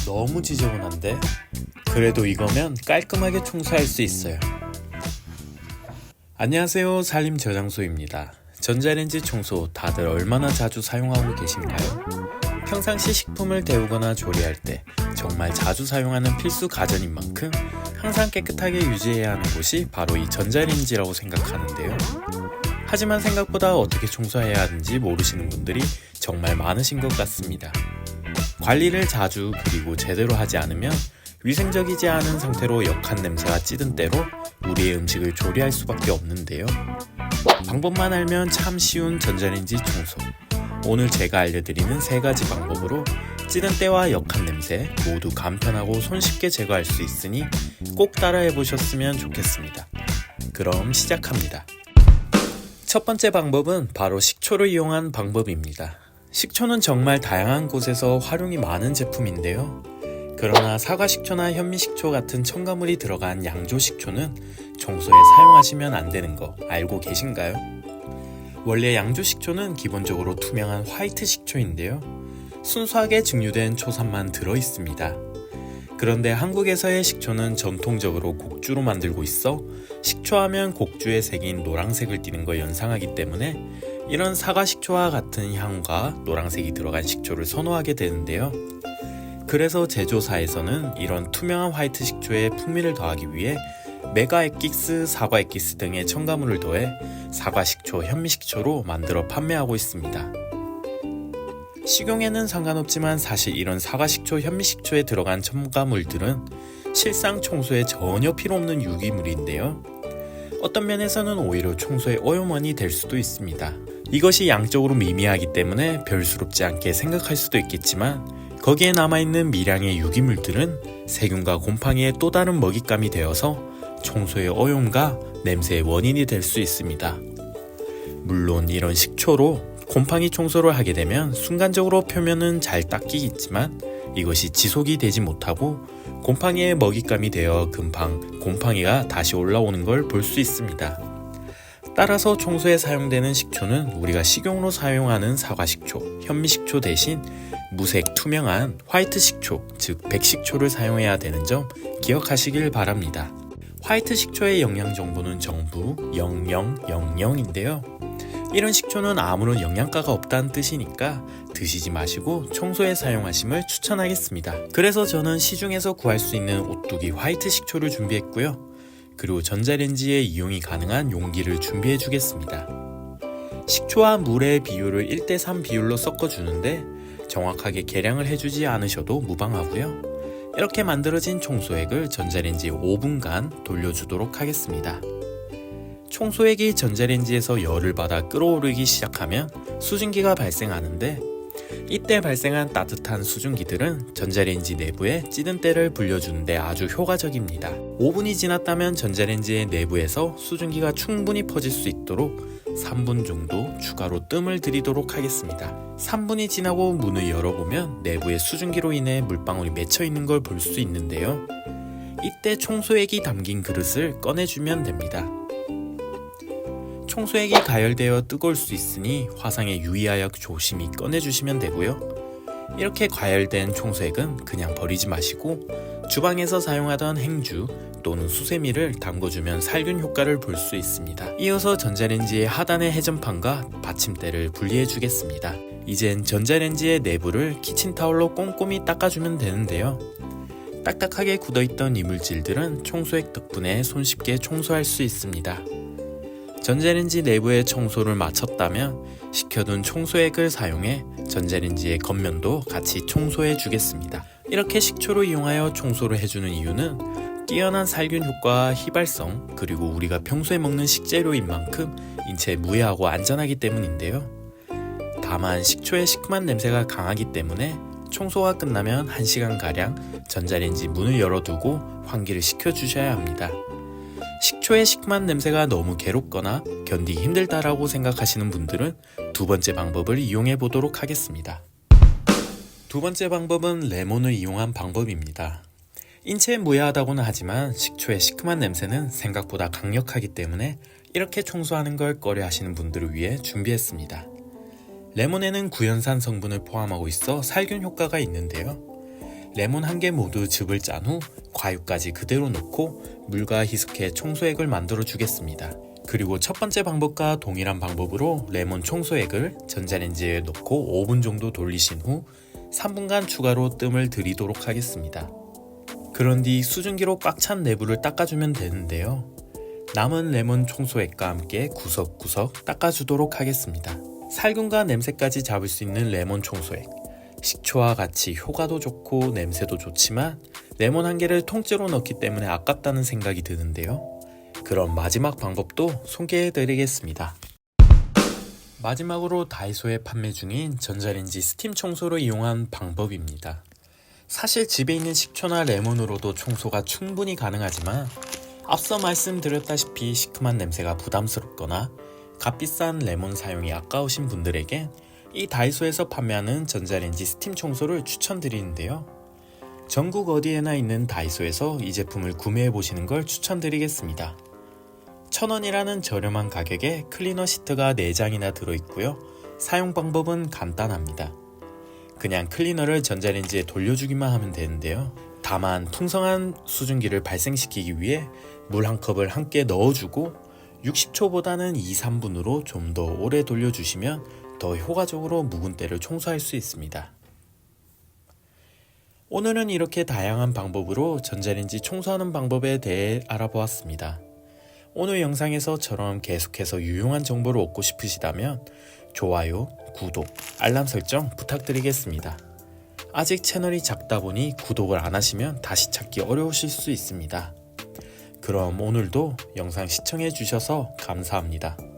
너무 지저분한데? 그래도 이거면 깔끔하게 청소할 수 있어요. 안녕하세요, 살림 저장소입니다. 전자레인지 청소 다들 얼마나 자주 사용하고 계신가요? 평상시 식품을 데우거나 조리할 때 정말 자주 사용하는 필수 가전인 만큼 항상 깨끗하게 유지해야 하는 곳이 바로 이 전자레인지라고 생각하는데요. 하지만 생각보다 어떻게 청소해야 하는지 모르시는 분들이 정말 많으신 것 같습니다. 관리를 자주 그리고 제대로 하지 않으면 위생적이지 않은 상태로 역한 냄새가 찌든 때로 우리의 음식을 조리할 수밖에 없는데요. 방법만 알면 참 쉬운 전자레인지 청소. 오늘 제가 알려드리는 3가지 방법으로 찌든 때와 역한 냄새 모두 간편하고 손쉽게 제거할 수 있으니 꼭 따라해 보셨으면 좋겠습니다. 그럼 시작합니다. 첫 번째 방법은 바로 식초를 이용한 방법입니다. 식초는 정말 다양한 곳에서 활용이 많은 제품인데요. 그러나 사과식초나 현미식초 같은 첨가물이 들어간 양조식초는 청소에 사용하시면 안 되는 거 알고 계신가요? 원래 양조식초는 기본적으로 투명한 화이트 식초인데요. 순수하게 증류된 초산만 들어있습니다. 그런데 한국에서의 식초는 전통적으로 곡주로 만들고 있어 식초하면 곡주에 새긴 노란색을 띠는 걸 연상하기 때문에 이런 사과식초와 같은 향과 노란색이 들어간 식초를 선호하게 되는데요. 그래서 제조사에서는 이런 투명한 화이트 식초에 풍미를 더하기 위해 메가액기스, 사과액기스 등의 첨가물을 더해 사과식초, 현미식초로 만들어 판매하고 있습니다. 식용에는 상관없지만 사실 이런 사과식초, 현미식초에 들어간 첨가물들은 실상 청소에 전혀 필요 없는 유기물인데요. 어떤 면에서는 오히려 청소의 오염원이 될 수도 있습니다. 이것이 양적으로 미미하기 때문에 별스럽지 않게 생각할 수도 있겠지만 거기에 남아있는 미량의 유기물들은 세균과 곰팡이의 또 다른 먹잇감이 되어서 청소의 오염과 냄새의 원인이 될 수 있습니다. 물론 이런 식초로 곰팡이 청소를 하게 되면 순간적으로 표면은 잘 닦이겠지만 이것이 지속이 되지 못하고 곰팡이의 먹잇감이 되어 금방 곰팡이가 다시 올라오는 걸 볼 수 있습니다. 따라서 청소에 사용되는 식초는 우리가 식용으로 사용하는 사과식초, 현미식초 대신 무색 투명한 화이트 식초, 즉 백식초를 사용해야 되는 점 기억하시길 바랍니다. 화이트 식초의 영양 정보는 전부 0000인데요. 이런 식초는 아무런 영양가가 없다는 뜻이니까 드시지 마시고 청소에 사용하심을 추천하겠습니다. 그래서 저는 시중에서 구할 수 있는 오뚜기 화이트 식초를 준비했고요. 그리고 전자레인지에 이용이 가능한 용기를 준비해 주겠습니다. 식초와 물의 비율을 1:3 비율로 섞어주는데 정확하게 계량을 해주지 않으셔도 무방하고요. 이렇게 만들어진 청소액을 전자레인지에 5분간 돌려주도록 하겠습니다. 청소액이 전자레인지에서 열을 받아 끓어오르기 시작하면 수증기가 발생하는데 이때 발생한 따뜻한 수증기들은 전자레인지 내부에 찌든 때를 불려주는데 아주 효과적입니다. 5분이 지났다면 전자레인지의 내부에서 수증기가 충분히 퍼질 수 있도록 3분 정도 추가로 뜸을 들이도록 하겠습니다. 3분이 지나고 문을 열어보면 내부에 수증기로 인해 물방울이 맺혀 있는 걸 볼 수 있는데요. 이때 청소액이 담긴 그릇을 꺼내주면 됩니다. 청소액이 가열되어 뜨거울 수 있으니 화상에 유의하여 조심히 꺼내주시면 되고요. 이렇게 가열된 청소액은 그냥 버리지 마시고 주방에서 사용하던 행주 또는 수세미를 담궈주면 살균 효과를 볼 수 있습니다. 이어서 전자레인지의 하단의 해전판과 받침대를 분리해 주겠습니다. 이젠 전자레인지의 내부를 키친타올로 꼼꼼히 닦아주면 되는데요. 딱딱하게 굳어있던 이물질들은 청소액 덕분에 손쉽게 청소할 수 있습니다. 전자레인지 내부에 청소를 마쳤다면 식혀둔 청소액을 사용해 전자레인지의 겉면도 같이 청소해 주겠습니다. 이렇게 식초로 이용하여 청소를 해주는 이유는 뛰어난 살균 효과와 휘발성 그리고 우리가 평소에 먹는 식재료인 만큼 인체에 무해하고 안전하기 때문인데요. 다만 식초의 시큼한 냄새가 강하기 때문에 청소가 끝나면 1시간가량 전자레인지 문을 열어두고 환기를 시켜주셔야 합니다. 식초의 시큼한 냄새가 너무 괴롭거나 견디기 힘들다라고 생각하시는 분들은 두 번째 방법을 이용해 보도록 하겠습니다. 두 번째 방법은 레몬을 이용한 방법입니다. 인체에 무해하다고는 하지만 식초의 시큼한 냄새는 생각보다 강력하기 때문에 이렇게 청소하는 걸 꺼려 하시는 분들을 위해 준비했습니다. 레몬에는 구연산 성분을 포함하고 있어 살균 효과가 있는데요. 레몬 한 개 모두 즙을 짠 후 과육까지 그대로 넣고 물과 희석해 청소액을 만들어 주겠습니다. 그리고 첫 번째 방법과 동일한 방법으로 레몬 청소액을 전자레인지에 넣고 5분 정도 돌리신 후 3분간 추가로 뜸을 들이도록 하겠습니다. 그런 뒤 수증기로 꽉 찬 내부를 닦아주면 되는데요. 남은 레몬 청소액과 함께 구석구석 닦아주도록 하겠습니다. 살균과 냄새까지 잡을 수 있는 레몬 청소액. 식초와 같이 효과도 좋고 냄새도 좋지만 레몬 한 개를 통째로 넣기 때문에 아깝다는 생각이 드는데요. 그럼 마지막 방법도 소개해 드리겠습니다. 마지막으로 다이소에 판매 중인 전자레인지 스팀 청소를 이용한 방법입니다. 사실 집에 있는 식초나 레몬으로도 청소가 충분히 가능하지만 앞서 말씀드렸다시피 시큼한 냄새가 부담스럽거나 값비싼 레몬 사용이 아까우신 분들에겐 이 다이소에서 판매하는 전자레인지 스팀 청소를 추천드리는데요. 전국 어디에나 있는 다이소에서 이 제품을 구매해 보시는 걸 추천드리겠습니다. 1,000원이라는 저렴한 가격에 클리너 시트가 4장이나 들어있고요. 사용 방법은 간단합니다. 그냥 클리너를 전자레인지에 돌려주기만 하면 되는데요. 다만 풍성한 수증기를 발생시키기 위해 물 한 컵을 함께 넣어주고 60초보다는 2-3분으로 좀 더 오래 돌려주시면 더 효과적으로 묵은 때를 청소할 수 있습니다. 오늘은 이렇게 다양한 방법으로 전자레인지 청소하는 방법에 대해 알아보았습니다. 오늘 영상에서처럼 계속해서 유용한 정보를 얻고 싶으시다면 좋아요, 구독, 알람 설정 부탁드리겠습니다. 아직 채널이 작다 보니 구독을 안 하시면 다시 찾기 어려우실 수 있습니다. 그럼 오늘도 영상 시청해 주셔서 감사합니다.